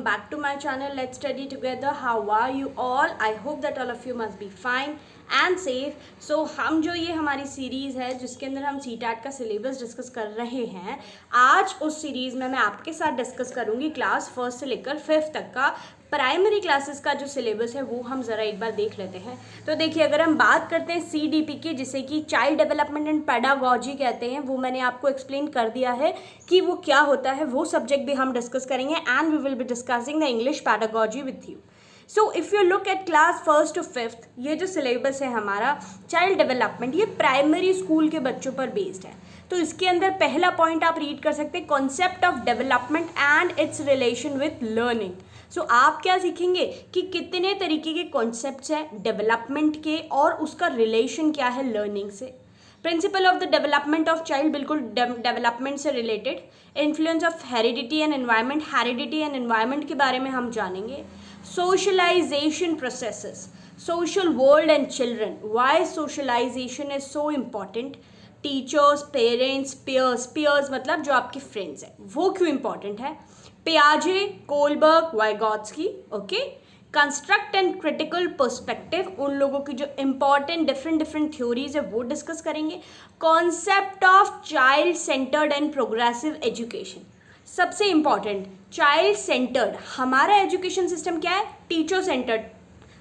welcome back to my channel. Let's study together. How are you all? I hope that all of you must be fine and safe. So हम जो ये हमारी series है जिसके अंदर हम CTAT का सिलेबस डिस्कस कर रहे हैं, आज उस सीरीज़ में मैं आपके साथ डिस्कस करूँगी क्लास 1 से लेकर 5th तक का प्राइमरी क्लासेस का जो सिलेबस है वो हम ज़रा एक बार देख लेते हैं। तो देखिए, अगर हम बात करते हैं CDP की, जिसे कि चाइल्ड डेवलपमेंट एंड पेडागॉजी कहते हैं, वो मैंने आपको एक्सप्लेन कर दिया है कि वो क्या होता है। वो सब्जेक्ट भी हम डिस्कस करेंगे and we will be discussing the English pedagogy with you. So if you look at class 1st to 5th, ये जो सिलेबस है हमारा चाइल्ड डेवलपमेंट, ये प्राइमरी स्कूल के बच्चों पर बेस्ड है। तो इसके अंदर पहला पॉइंट आप रीड कर सकते हैं, concept of development and its relation with learning. So आप क्या सीखेंगे कि कितने तरीके के कॉन्सेप्ट्स हैं डेवलपमेंट के और उसका रिलेशन क्या है लर्निंग से। Principle of the development of child, बिल्कुल डेवलपमेंट से related. Influence of heredity and environment, heredity and environment के बारे में हम जानेंगे। Socialization processes, social world and children, why socialization is so important. Teachers, parents, peers मतलब जो आपके फ्रेंड्स हैं, वो क्यों इम्पॉर्टेंट है। पियाजे, Kohlberg, Vygotsky, okay. Construct and critical perspective, उन लोगों की जो इंपॉर्टेंट डिफरेंट थ्योरीज है वो डिस्कस करेंगे। Concept of child centred and progressive education, सबसे इंपॉर्टेंट चाइल्ड सेंटर्ड। हमारा एजुकेशन सिस्टम क्या है, टीचर सेंटर्ड।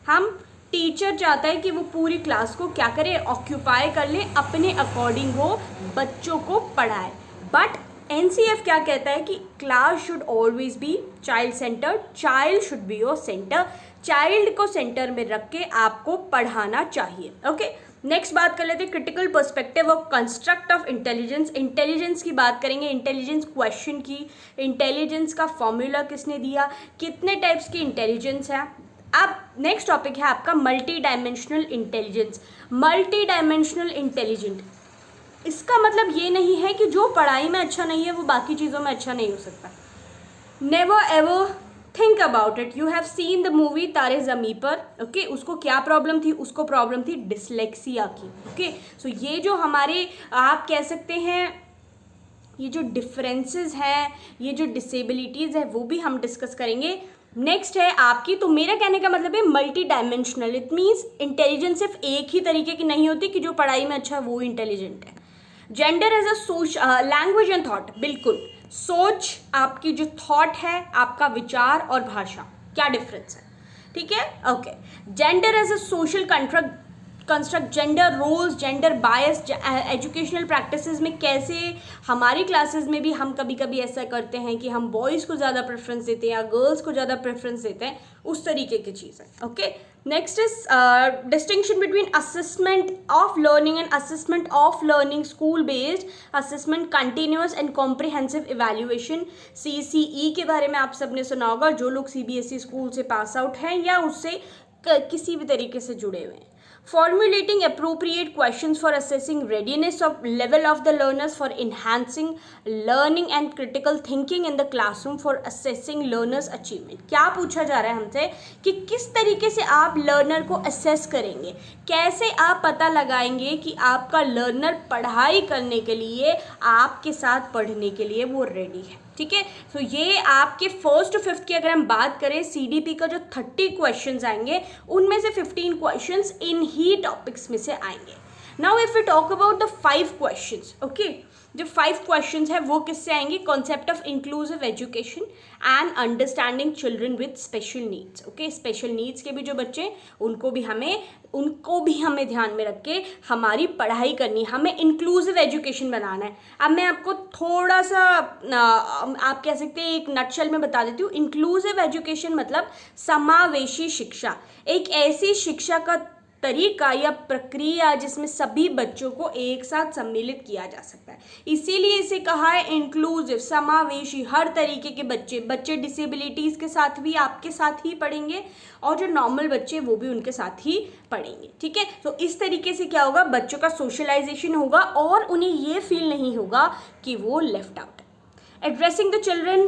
हम टीचर चाहता है कि वो पूरी क्लास को क्या करे, ऑक्यूपाई कर ले, अपने अकॉर्डिंग वो बच्चों को पढ़ाए। बट NCF क्या कहता है कि class should always be child centred, child should be your centre. Child को सेंटर में रख के आपको पढ़ाना चाहिए। ओके, नेक्स्ट बात कर लेते हैं critical perspective of construct of intelligence. Intelligence की बात करेंगे, इंटेलिजेंस क्वेश्चन की, इंटेलिजेंस का फॉर्मूला किसने दिया, कितने टाइप्स की इंटेलिजेंस है। अब नेक्स्ट टॉपिक है आपका multi dimensional intelligence. Multi dimensional intelligent, इसका मतलब ये नहीं है कि जो पढ़ाई में अच्छा नहीं है वो बाकी चीज़ों में अच्छा नहीं हो सकता। Never ever think about it. You have seen the movie तारे ज़मीं पर, ओके। उसको क्या प्रॉब्लम थी, उसको प्रॉब्लम थी डिसलेक्सिया की, ओके। सो ये जो हमारे आप कह सकते हैं ये जो डिफरेंसेस हैं, ये जो डिसेबिलिटीज़ है, वो भी हम डिस्कस करेंगे। नेक्स्ट है आपकी, तो मेरा कहने का मतलब है multi dimensional. It means intelligence सिर्फ एक ही तरीके की नहीं होती कि जो पढ़ाई में अच्छा है वो इंटेलिजेंट है। Gender as a language and thought, बिल्कुल सोच, आपकी जो थॉट है, आपका विचार और भाषा, क्या डिफरेंस है, ठीक है, okay. Gender as a social construct, gender roles, gender bias, educational practices में कैसे हमारी क्लासेस में भी हम कभी कभी ऐसा करते हैं कि हम बॉयज़ को ज़्यादा प्रेफरेंस देते हैं या गर्ल्स को ज़्यादा प्रेफरेंस देते हैं, उस तरीके की चीज़ है, okay. Next is distinction between assessment of learning and assessment of learning, school based assessment, continuous and comprehensive evaluation, CCE के बारे में आप सबने सुना होगा, जो लोग CBSE स्कूल से पास आउट हैं या उससे किसी भी तरीके से जुड़े हुए हैं। Formulating appropriate questions for assessing readiness of level of the learners, for enhancing learning and critical thinking in the classroom, for assessing learners achievement। क्या पूछा जा रहा है हमसे कि किस तरीके से आप लर्नर को असेस करेंगे, कैसे आप पता लगाएंगे कि आपका लर्नर पढ़ाई करने के लिए, आपके साथ पढ़ने के लिए वो रेडी है, ठीक है। तो ये आपके 1st to 5th की अगर हम बात करें, CDP का जो 30 क्वेश्चंस आएंगे उनमें से 15 क्वेश्चंस इन ही टॉपिक्स में से आएंगे। Now if we talk about the 5 questions, okay, जो 5 क्वेश्चंस है वो किससे आएंगे, concept of inclusive education and understanding children with special needs, okay. Special needs के भी जो बच्चे, उनको भी हमें ध्यान में रख के हमारी पढ़ाई करनी है, हमें इंक्लूसिव एजुकेशन बनाना है। अब मैं आपको थोड़ा सा आप कह सकते हैं एक नटशल में बता देती हूँ। इंक्लूसिव एजुकेशन मतलब समावेशी शिक्षा, एक ऐसी शिक्षा का तरीका या प्रक्रिया जिसमें सभी बच्चों को एक साथ सम्मिलित किया जा सकता है, इसीलिए इसे कहा है इंक्लूसिव, समावेशी। हर तरीके के बच्चे डिसेबिलिटीज़ के साथ भी आपके साथ ही पढ़ेंगे और जो नॉर्मल बच्चे वो भी उनके साथ ही पढ़ेंगे, ठीक है। तो इस तरीके से क्या होगा, बच्चों का सोशलाइजेशन होगा और उन्हें ये फील नहीं होगा कि वो लेफ्ट आउट है। Addressing the children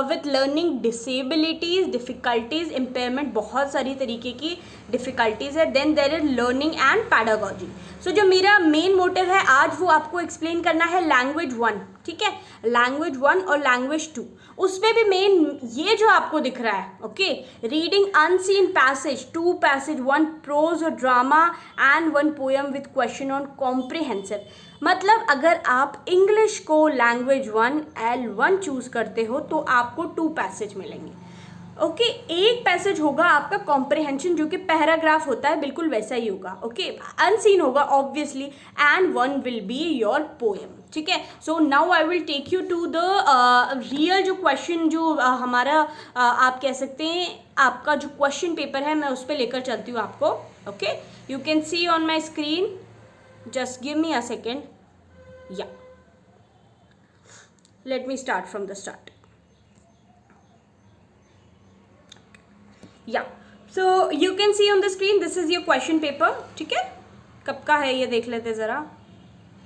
with learning disabilities, difficulties, impairment, बहुत सारी तरीके की डिफ़िकल्टीज़ है। Then there is learning and pedagogy. So जो मेरा मेन मोटिव है आज वो आपको एक्सप्लेन करना है लैंग्वेज 1, ठीक है, लैंग्वेज 1 और लैंग्वेज 2, उसमें भी मेन ये जो आपको दिख रहा है, okay, reading unseen passage, 2 passage, 1 prose और drama and 1 poem with question on comprehensive. मतलब अगर आप इंग्लिश को लैंग्वेज 1 L1 चूज करते हो तो आपको 2 पैसेज मिलेंगे, ओके। एक पैसेज होगा आपका कॉम्प्रिहेंशन, जो कि पैराग्राफ होता है, बिल्कुल वैसा ही होगा, ओके, अनसीन होगा obviously, and 1 will be your poem, ठीक है। So now I will take you to the real जो क्वेश्चन, जो हमारा आप कह सकते हैं आपका जो क्वेश्चन पेपर है, मैं उस पर लेकर चलती हूँ आपको, okay. You can see on my screen, just give me a second, या let me start from the start. Yeah so you can see on the screen, this is your question paper, ठीक है। कब का है ये देख लेते ज़रा,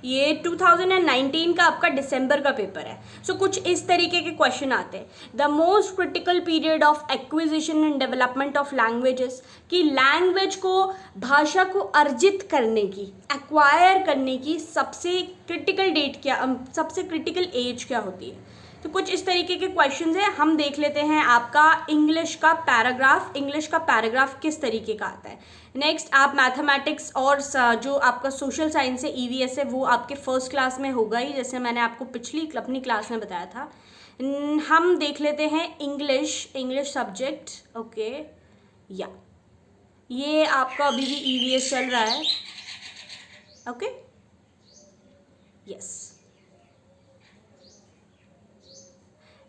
ये 2019 का आपका दिसंबर का पेपर है। सो कुछ इस तरीके के क्वेश्चन आते हैं। The most critical period of acquisition and development of languages, कि लैंग्वेज को, भाषा को अर्जित करने की, एक्वायर करने की सबसे क्रिटिकल डेट क्या, सबसे क्रिटिकल एज क्या होती है। तो कुछ इस तरीके के क्वेश्चंस हैं। हम देख लेते हैं आपका इंग्लिश का पैराग्राफ किस तरीके का आता है। नेक्स्ट आप मैथमेटिक्स और जो आपका सोशल साइंस है, EVS है, वो आपके फर्स्ट क्लास में होगा ही, जैसे मैंने आपको अपनी क्लास में बताया था। हम देख लेते हैं इंग्लिश सब्जेक्ट, ओके, या ये आपका अभी भी EVS चल रहा है, okay,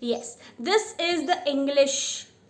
yes, this is the English,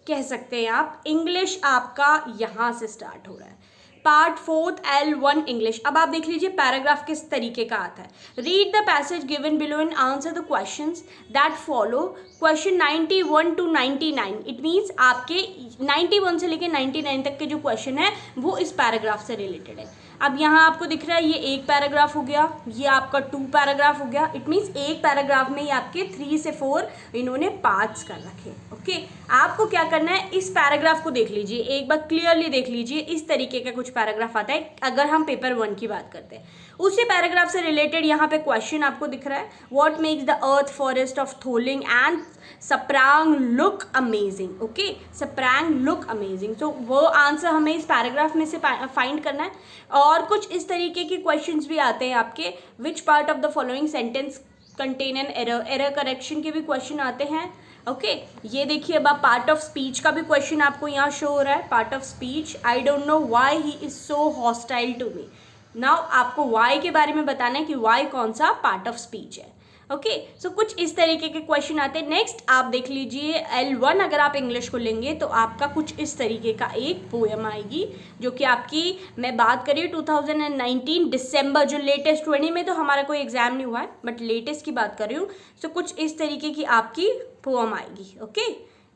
कह सकते हैं आप। इंग्लिश आपका यहाँ से स्टार्ट हो रहा है, पार्ट 4 L1 इंग्लिश। अब आप देख लीजिए पैराग्राफ किस तरीके का आता है। Read the passage given below and answer the questions that follow, question 91 to 99। It means आपके 91 से लेकर 99 तक के जो क्वेश्चन है वो इस पैराग्राफ से रिलेटेड है। अब यहाँ आपको दिख रहा है ये एक पैराग्राफ हो गया, ये आपका 2 पैराग्राफ हो गया। इट मीन्स एक पैराग्राफ में ही आपके 3 से 4 इन्होंने पार्ट्स कर रखे, ओके। आपको क्या करना है, इस पैराग्राफ को देख लीजिए, एक बार क्लियरली देख लीजिए। इस तरीके का कुछ पैराग्राफ आता है अगर हम पेपर 1 की बात करते हैं। उसी पैराग्राफ से रिलेटेड यहाँ पे क्वेश्चन आपको दिख रहा है, what makes the earth forest of Tholing and Tsaparang look amazing, okay, Tsaparang look amazing. तो वो आंसर हमें इस पैराग्राफ में से फाइंड करना है। और कुछ इस तरीके के क्वेश्चंस भी आते हैं आपके, which part of the following sentence contain an error correction के भी क्वेश्चन आते हैं, ओके। ये देखिए अब आप पार्ट ऑफ स्पीच का भी क्वेश्चन आपको यहाँ शो हो रहा है। Part of speech, I don't know why he is so hostile to me. Now आपको वाई के बारे में बताना है कि वाई कौन सा पार्ट ऑफ स्पीच है, ओके। सो कुछ इस तरीके के क्वेश्चन आते हैं। नेक्स्ट आप देख लीजिए L1 अगर आप इंग्लिश को लेंगे तो आपका कुछ इस तरीके का एक पोएम आएगी, जो कि आपकी, मैं बात करी 2019 दिसंबर, जो लेटेस्ट 20 में तो हमारा कोई एग्जाम नहीं हुआ है, बट लेटेस्ट की बात कर रही हूँ। सो कुछ इस तरीके की आपकी पोएम आएगी, ओके।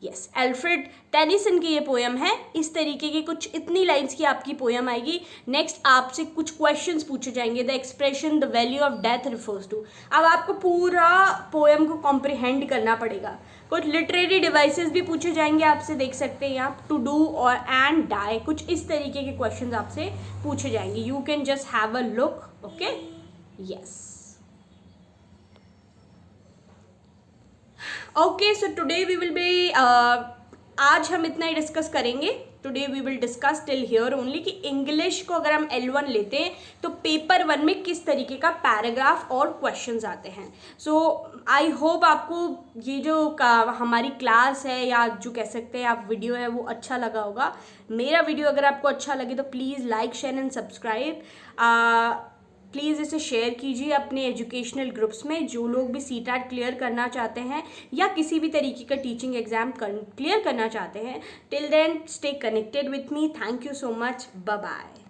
यस, एल्फ्रेड टेनिसन की ये पोएम है। इस तरीके की कुछ इतनी लाइंस की आपकी पोएम आएगी। नेक्स्ट आपसे कुछ क्वेश्चंस पूछे जाएंगे। The expression the value of death refers to. अब आपको पूरा पोएम को कॉम्प्रिहेंड करना पड़ेगा। कुछ लिटरेरी डिवाइसेस भी पूछे जाएंगे आपसे, देख सकते हैं आप, टू डू और एंड डाई, कुछ इस तरीके के क्वेश्चंस आपसे पूछे जाएंगे। You can just have a look, okay, yes. Okay, so today we will be, आज हम इतना ही डिस्कस करेंगे। Today we will discuss till here only कि इंग्लिश को अगर हम L1 लेते हैं तो पेपर 1 में किस तरीके का पैराग्राफ और क्वेश्चंस आते हैं। सो आई होप आपको ये जो हमारी क्लास है, या जो कह सकते हैं आप वीडियो है, वो अच्छा लगा होगा। मेरा वीडियो अगर आपको अच्छा लगे तो please like, share and subscribe. Please इसे शेयर कीजिए अपने एजुकेशनल ग्रुप्स में, जो लोग भी CTAT क्लियर करना चाहते हैं या किसी भी तरीके का टीचिंग एग्जाम क्लियर करना चाहते हैं। Till then stay connected with me. Thank you so much, bye bye.